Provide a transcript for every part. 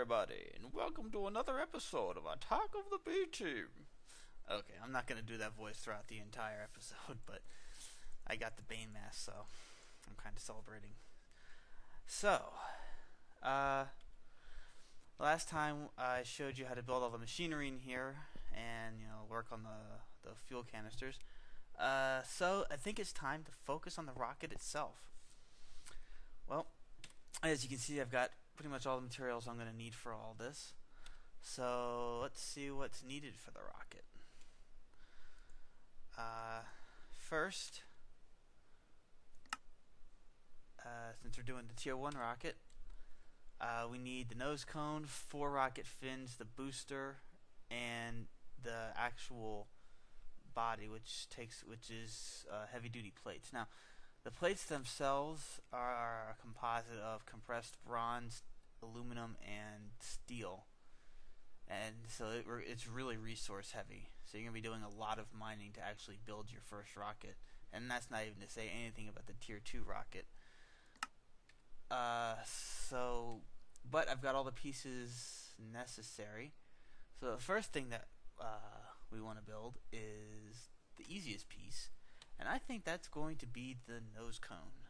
everybody, and welcome to another episode of Attack of the B-Team. Okay, I'm not going to do that voice throughout the entire episode, but I got the Bane mask, so I'm kind of celebrating. So, last time I showed you how to build all the machinery in here and, work on the fuel canisters. So I think it's time to focus on the rocket itself. Well, as you can see, I've got pretty much all the materials I'm going to need for all this. So let's see what's needed for the rocket. First, since we're doing the tier 1 rocket, we need the nose cone, 4 rocket fins, the booster, and the actual body, which is heavy duty plates. Now, the plates themselves are a composite of compressed bronze, aluminum, and steel, and so it's really resource heavy. So you're going to be doing a lot of mining to actually build your first rocket, and that's not even to say anything about the tier 2 rocket. But I've got all the pieces necessary. So the first thing that we want to build is the easiest piece, and I think that's going to be the nose cone,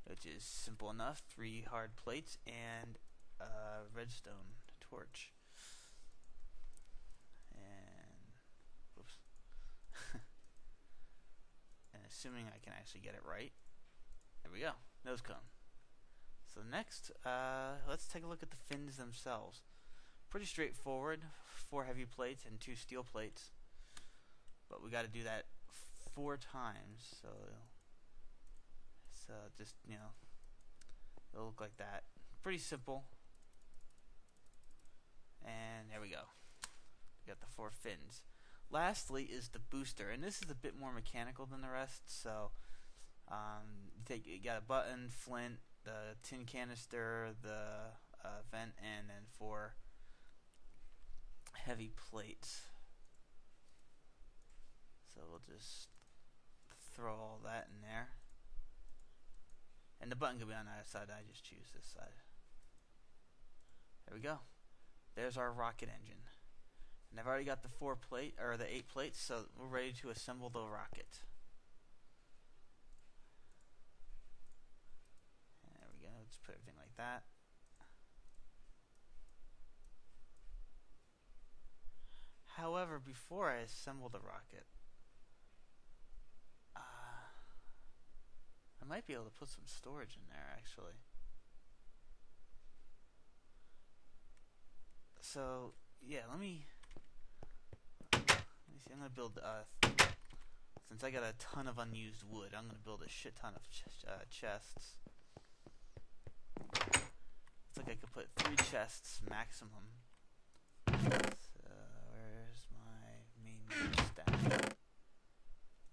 which is simple enough: 3 hard plates and a redstone torch. And whoops. And assuming I can actually get it right, there we go, nose cone. So next, let's take a look at the fins themselves. Pretty straightforward: 4 heavy plates and 2 steel plates, but we got to do that 4 times. So just it'll look like that. Pretty simple. And there we go. We got the 4 fins. Lastly is the booster, and this is a bit more mechanical than the rest. So you got a button, flint, the tin canister, the vent, and then 4 heavy plates. So we'll just throw all that in there, and the button can be on either side. I just choose this side. There we go. There's our rocket engine, and I've already got the 8 plates, so we're ready to assemble the rocket. There we go. Let's put everything like that. However, before I assemble the rocket, I might be able to put some storage in there, actually. So, yeah, let me see. I'm going to build, since I got a ton of unused wood, I'm going to build a shit ton of chests. Looks like I could put 3 chests maximum. So, where's my main stack?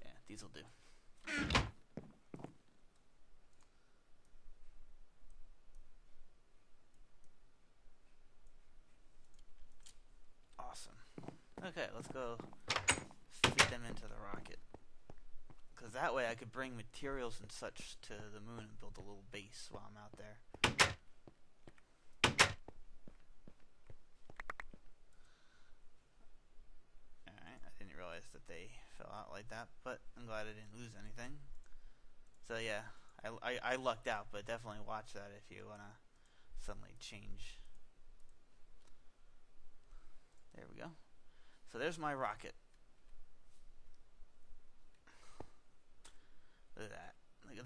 Yeah, these will do. Awesome. Okay, let's go fit them into the rocket, because that way I could bring materials and such to the moon and build a little base while I'm out there. Alright, I didn't realize that they fell out like that, but I'm glad I didn't lose anything. So yeah, I lucked out, but definitely watch that if you want to suddenly change. There we go. So there's my rocket. Look at that.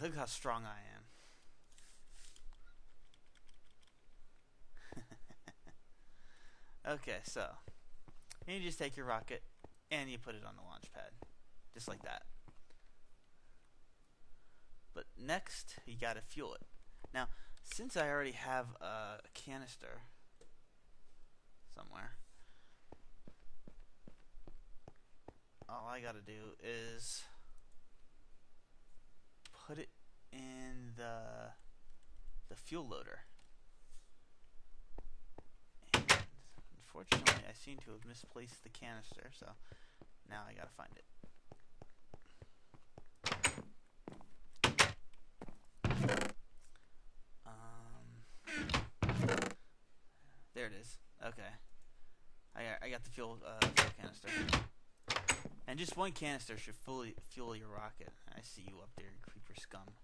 Look how strong I am. Okay, so you just take your rocket and you put it on the launch pad, just like that. But next, you gotta fuel it. Now, since I already have a canister somewhere, all I gotta do is put it in the fuel loader. And unfortunately, I seem to have misplaced the canister, so now I gotta find it. There it is. Okay. I got the fuel canister. And just one canister should fully fuel your rocket. I see you up there, creeper scum.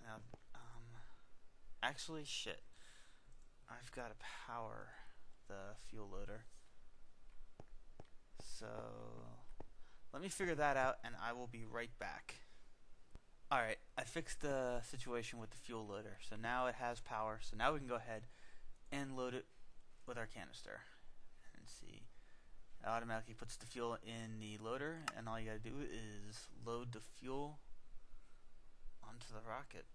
Now, actually, shit. I've got to power the fuel loader. So, let me figure that out, and I will be right back. Alright, I fixed the situation with the fuel loader. So now it has power. So now we can go ahead and load it with our canister. And see. It automatically puts the fuel in the loader, and all you gotta do is load the fuel onto the rocket.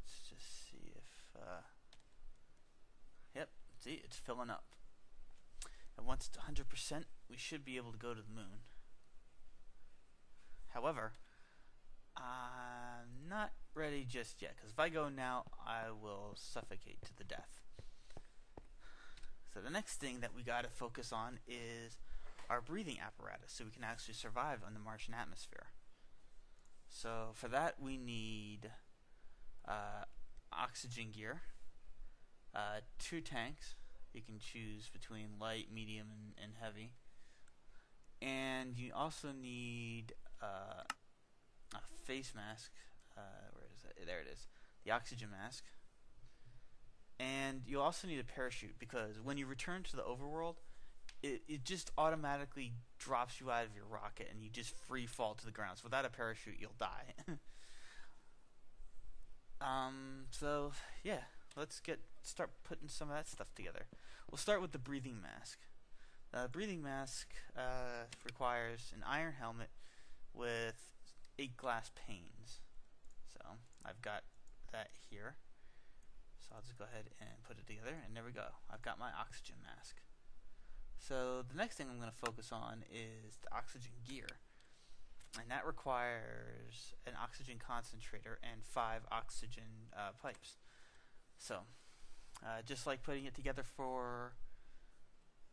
Let's just see if yep, see, it's filling up. And once it's 100%, we should be able to go to the moon. However, I'm not ready just yet, because if I go now, I will suffocate to the death. So the next thing that we got to focus on is our breathing apparatus, so we can actually survive on the Martian atmosphere. So for that, we need oxygen gear, 2 tanks. You can choose between light, medium, and heavy. And you also need a face mask. Where is it? There it is. The oxygen mask. And you also need a parachute, because when you return to the overworld, it just automatically drops you out of your rocket and you just free fall to the ground. So without a parachute, you'll die. So yeah, let's start putting some of that stuff together. We'll start with the breathing mask. The breathing mask requires an iron helmet with 8 glass panes. So I've got that here. So I'll just go ahead and put it together, and there we go. I've got my oxygen mask. So the next thing I'm going to focus on is the oxygen gear. And that requires an oxygen concentrator and 5 oxygen pipes. So, just like putting it together for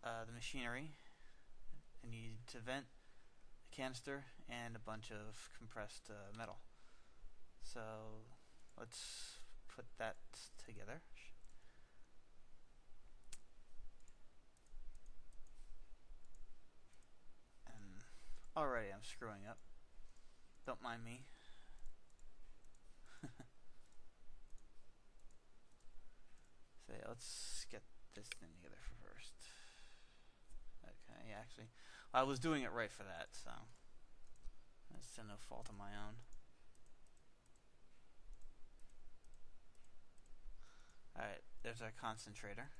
the machinery, I need to vent, a canister, and a bunch of compressed metal. So, let's put that together. And already I'm screwing up. Don't mind me. So yeah, let's get this thing together first. Okay, yeah, actually, I was doing it right for that, so that's no fault of my own. Alright, there's our concentrator.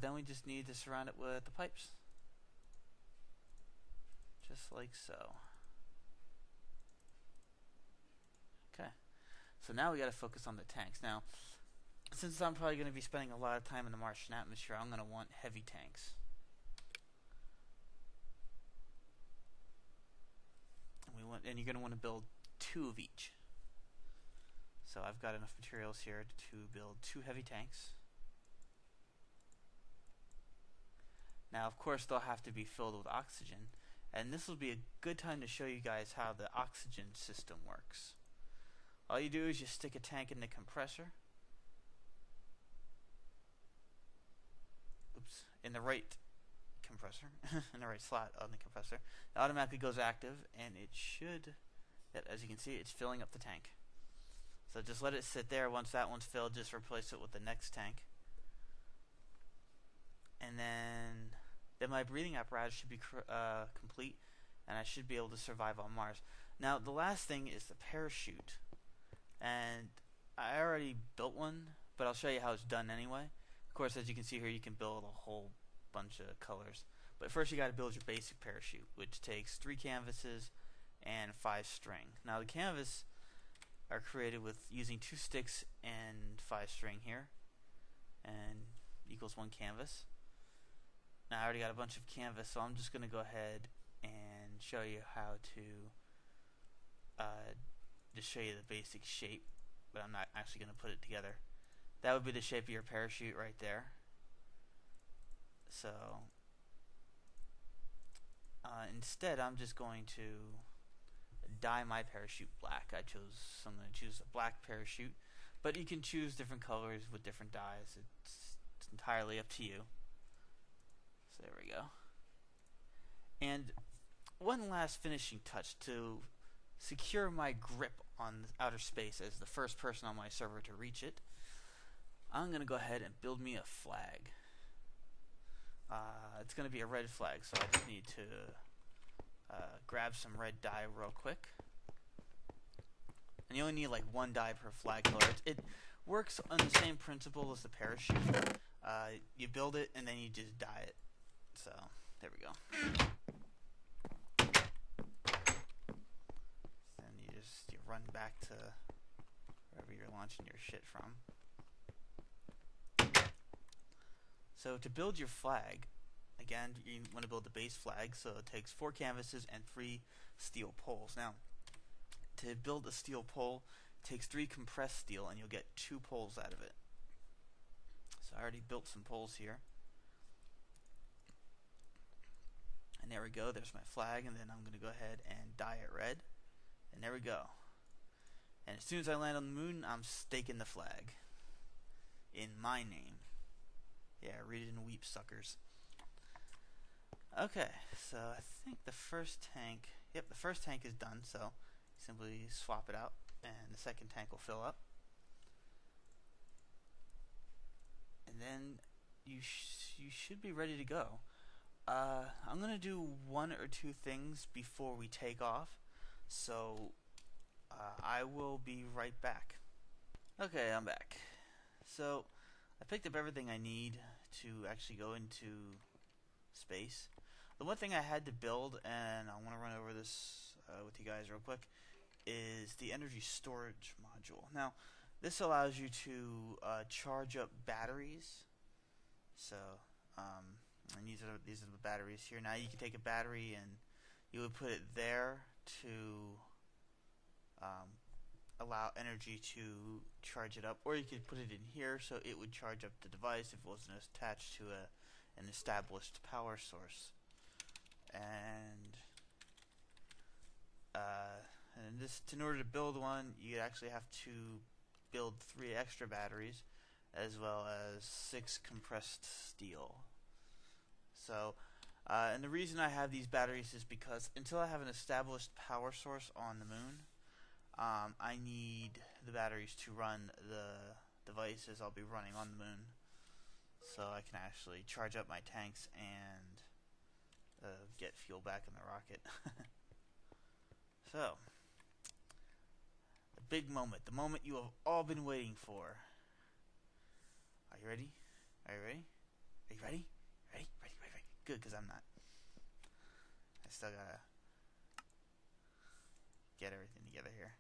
Then we just need to surround it with the pipes. Just like so. Okay, so now we got to focus on the tanks. Now, since I'm probably going to be spending a lot of time in the Martian atmosphere, I'm going to want heavy tanks. And you're going to want to build 2 of each. So I've got enough materials here to build 2 heavy tanks. Now, of course, they'll have to be filled with oxygen. And this will be a good time to show you guys how the oxygen system works. All you do is you stick a tank in the compressor. Oops, in the right compressor, in the right slot on the compressor. It automatically goes active, and it should, as you can see, it's filling up the tank. So just let it sit there. Once that one's filled, just replace it with the next tank. And then my breathing apparatus should be complete, and I should be able to survive on Mars. Now, the last thing is the parachute. And I already built one, but I'll show you how it's done anyway. Of course, as you can see here, you can build a whole bunch of colors. But first you got to build your basic parachute, which takes 3 canvases and 5 string. Now the canvas are created with using 2 sticks and 5 string here, and equals 1 canvas. Now I already got a bunch of canvas, so I'm just going to go ahead and show you how to just show you the basic shape, but I'm not actually going to put it together. That would be the shape of your parachute right there. So Instead, I'm just going to dye my parachute black. I'm going to choose a black parachute, but you can choose different colors with different dyes. It's entirely up to you. So there we go. And one last finishing touch to secure my grip on outer space as the first person on my server to reach it. I'm going to go ahead and build me a flag. It's going to be a red flag, so I just need to grab some red dye real quick. And you only need like one dye per flag color. It works on the same principle as the parachute. You build it and then you just dye it. So there we go. Then you run back to wherever you're launching your shit from. So to build your flag, again, you want to build the base flag, so it takes 4 canvases and 3 steel poles. Now, to build a steel pole, it takes 3 compressed steel, and you'll get 2 poles out of it. So I already built some poles here. And there we go, there's my flag, and then I'm going to go ahead and dye it red. And there we go. And as soon as I land on the moon, I'm staking the flag. In my name. Yeah, read it and weep, suckers. Okay, so I think the first tank, the first tank is done, so simply swap it out, and the second tank will fill up. And then you should be ready to go. I'm going to do 1 or 2 things before we take off, so I will be right back. Okay, I'm back. So I picked up everything I need to actually go into space. The one thing I had to build, and I want to run over this with you guys real quick, is the energy storage module. Now, this allows you to charge up batteries. So, and these are the batteries here. Now you can take a battery and you would put it there to allow energy to charge it up, or you could put it in here so it would charge up the device if it wasn't attached to an established power source. And in order to build one, you actually have to build 3 extra batteries, as well as 6 compressed steel. So, and the reason I have these batteries is because until I have an established power source on the moon, I need the batteries to run the devices I'll be running on the moon, so I can actually charge up my tanks and get fuel back in the rocket. So, the big moment, the moment you have all been waiting for. Are you ready? Are you ready? Are you ready? Ready? Ready, ready, ready. Good, because I'm not. I still gotta get everything together here.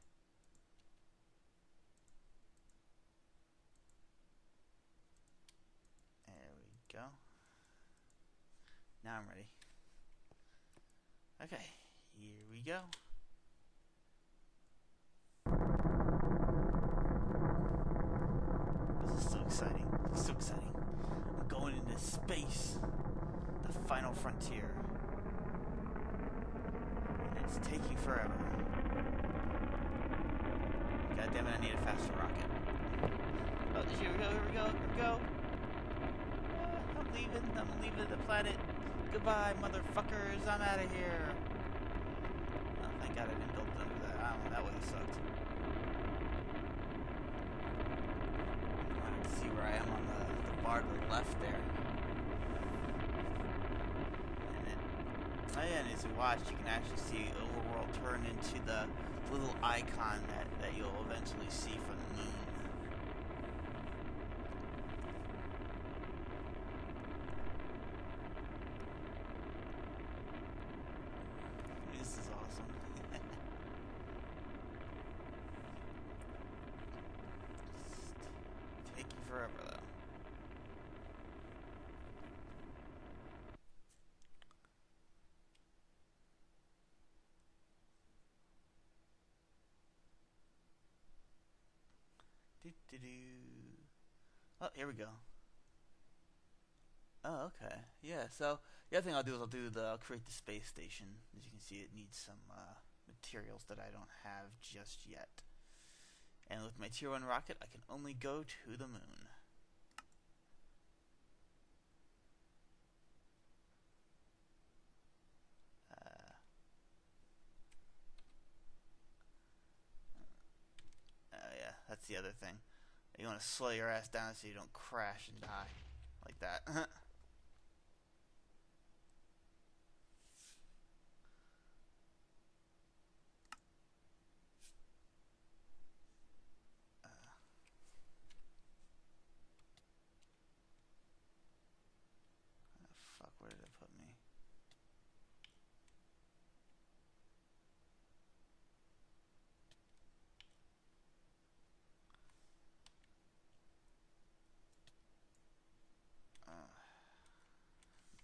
There we go. Now I'm ready. Okay, here we go. This is so exciting. So exciting. I'm going into space. The final frontier. And it's taking forever. God damn it, I need a faster rocket. Oh, here we go, here we go, here we go. I'm leaving the planet. Goodbye, motherfuckers, I'm out of here. Oh, thank God I didn't build it under that. I don't know, that would have sucked. I can see where I am on the bar to the left there. And as you watch, you can actually see overworld turn into the little icon that you'll eventually see from the moon. This is awesome. It's taking forever though. Oh, here we go. Oh, okay. Yeah. So the other thing I'll do is I'll create the space station. As you can see, it needs some materials that I don't have just yet. And with my tier 1 rocket, I can only go to the moon. Yeah, that's the other thing. You want to slow your ass down so you don't crash and die like that. Fuck, where did it put me?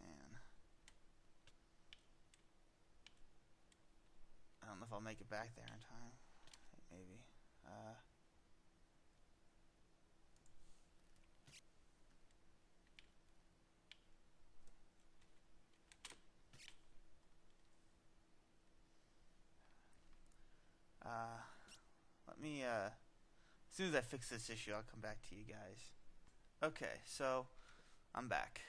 Man. I don't know if I'll make it back there in time. Maybe. Let me, as soon as I fix this issue, I'll come back to you guys. Okay, so I'm back.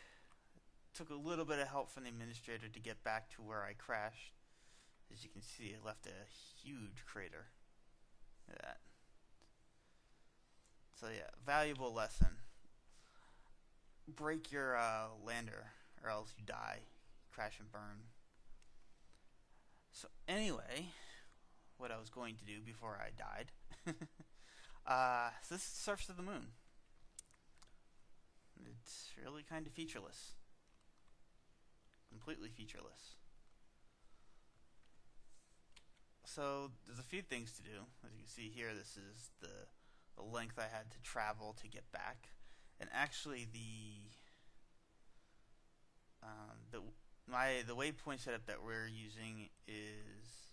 Took a little bit of help from the administrator to get back to where I crashed. As you can see, it left a huge crater. Look at that. So yeah, valuable lesson. Break your lander or else you die. Crash and burn. So anyway, what I was going to do before I died. So this is the surface of the moon. It's really kind of featureless. Completely featureless. So there's a few things to do. As you can see here, this is the length I had to travel to get back. And actually the waypoint setup that we're using is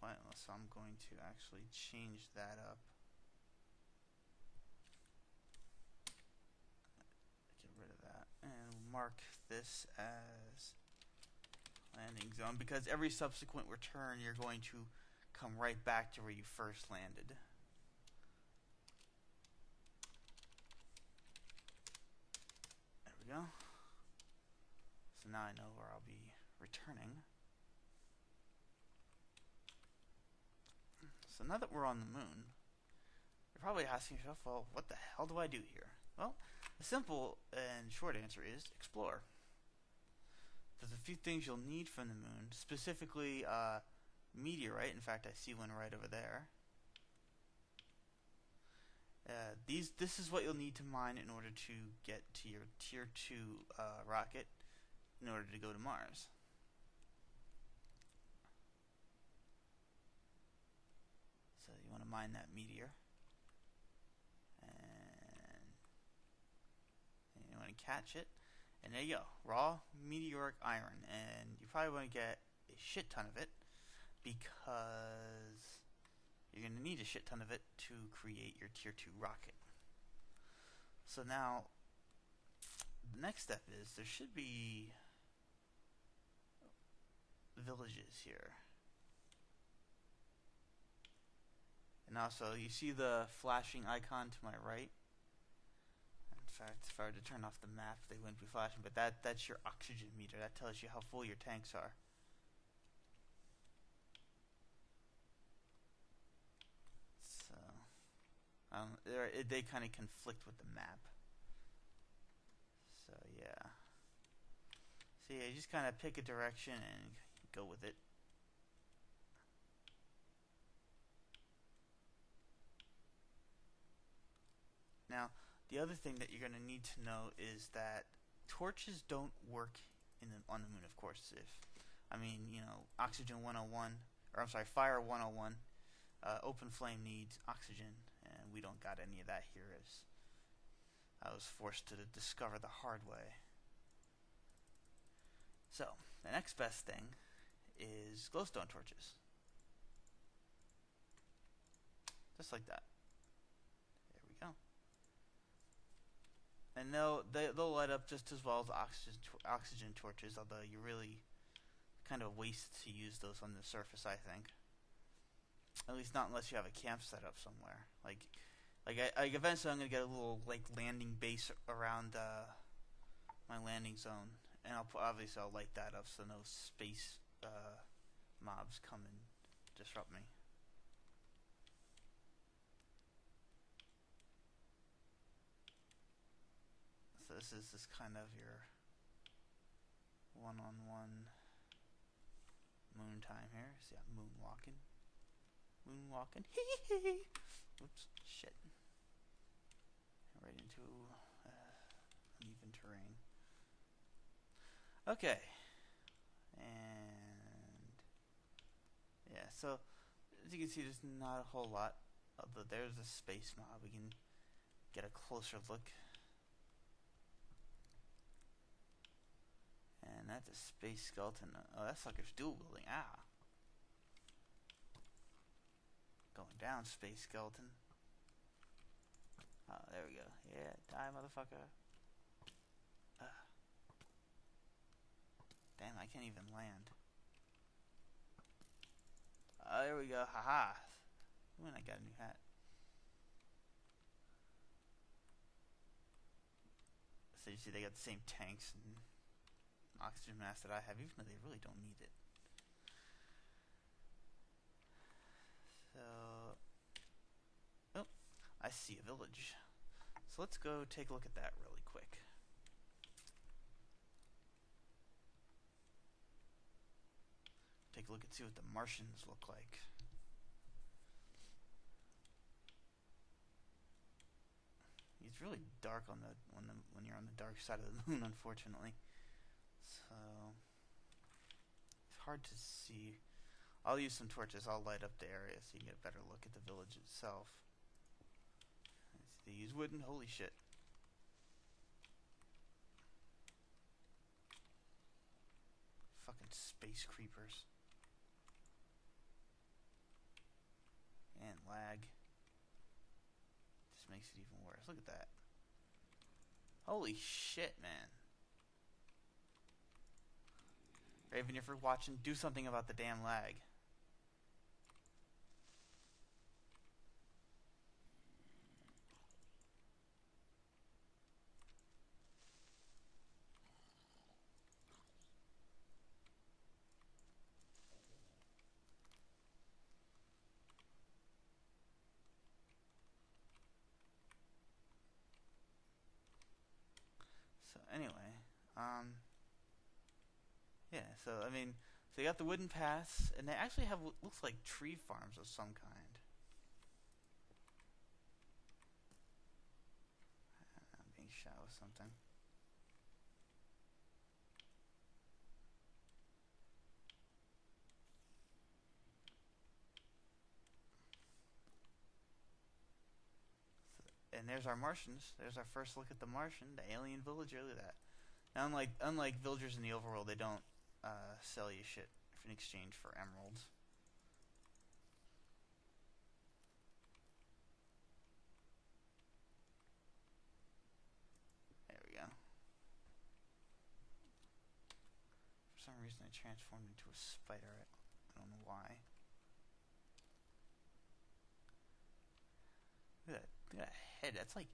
pointless, so I'm going to actually change that up. Get rid of that and mark this as landing zone, because every subsequent return you're going to come right back to where you first landed. There we go. So now I know where I'll be returning. So now that we're on the moon, you're probably asking yourself, well, what the hell do I do here? Well, the simple and short answer is explore. There's a few things you'll need from the moon, specifically meteorite. In fact, I see one right over there. This is what you'll need to mine in order to get to your tier 2 rocket in order to go to Mars. So you want to mine that meteor. And you want to catch it. And there you go. Raw meteoric iron. And you probably want to get a shit ton of it, because you're going to need a shit ton of it to create your tier 2 rocket. So now, the next step is there should be villages here. And also, you see the flashing icon to my right? In fact, if I were to turn off the map, they wouldn't be flashing, but that's your oxygen meter. That tells you how full your tanks are. So, they kind of conflict with the map. So, yeah. So, yeah, you just kind of pick a direction and go with it. Now, the other thing that you're going to need to know is that torches don't work on the moon, of course. Oxygen 101, or I'm sorry, fire 101, open flame needs oxygen, and we don't got any of that here, as I was forced to discover the hard way. So, the next best thing is glowstone torches. Just like that. There we go. And they'll light up just as well as oxygen torches, although you really kind of waste to use those on the surface, I think. At least not unless you have a camp set up somewhere. Like eventually I'm gonna get a little like landing base around my landing zone, and obviously I'll light that up so no space mobs come and disrupt me. So this is just kind of your one-on-one moon time here. See, I'm moonwalking. Moonwalking. Hee. Oops. Shit. Right into uneven terrain. Okay. And yeah, so as you can see, there's not a whole lot. Although there's a space mob. We can get a closer look. And that's a space skeleton. Oh, that sucker's dual wielding. Ah. Going down, space skeleton. Oh, there we go. Yeah, die, motherfucker. Damn, I can't even land. Oh, there we go. Haha. When I got a new hat. So you see they got the same tanks and oxygen mask that I have, even though they really don't need it. So, oh, I see a village. So let's go take a look at that really quick. Take a look and see what the Martians look like. It's really dark on when you're on the dark side of the moon, unfortunately. So it's hard to see. I'll use some torches. I'll light up the area so you can get a better look at the village itself. They use wood and holy shit. Fucking space creepers. And lag. Just makes it even worse. Look at that. Holy shit, man. Raven, if you're watching, do something about the damn lag. So anyway, yeah, so I mean, so you got the wooden paths, and they actually have what looks like tree farms of some kind. I'm being shot with something. And there's our Martians. There's our first look at the Martian, the alien villager. Look at that. Now, unlike villagers in the overworld, they don't sell you shit in exchange for emeralds. There we go. For some reason, I transformed into a spider. I don't know why. Look at that. Look at that head. That's like,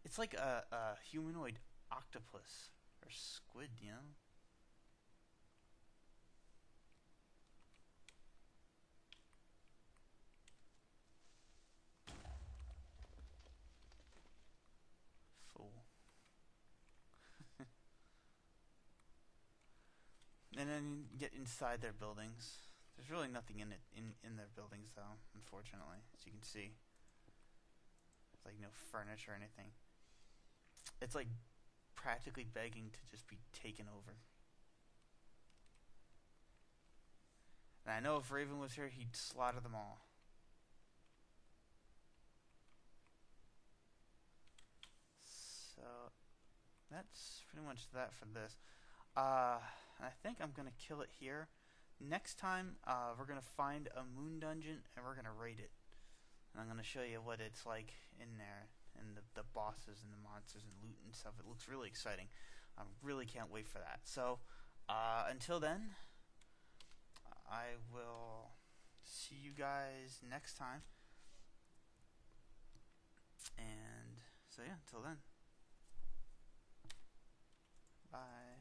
it's like a humanoid octopus or squid, you know? Fool. And then get inside their buildings. There's really nothing in their buildings, though, unfortunately, as you can see. It's like no furniture or anything. It's like practically begging to just be taken over. And I know if Raven was here, he'd slaughter them all. So that's pretty much that for this. I think I'm gonna kill it here. Next time, we're gonna find a moon dungeon and we're gonna raid it. And I'm gonna show you what it's like in there. and the bosses and the monsters and loot and stuff. It looks really exciting. I really can't wait for that. So until then, I will see you guys next time. And so yeah, until then, bye.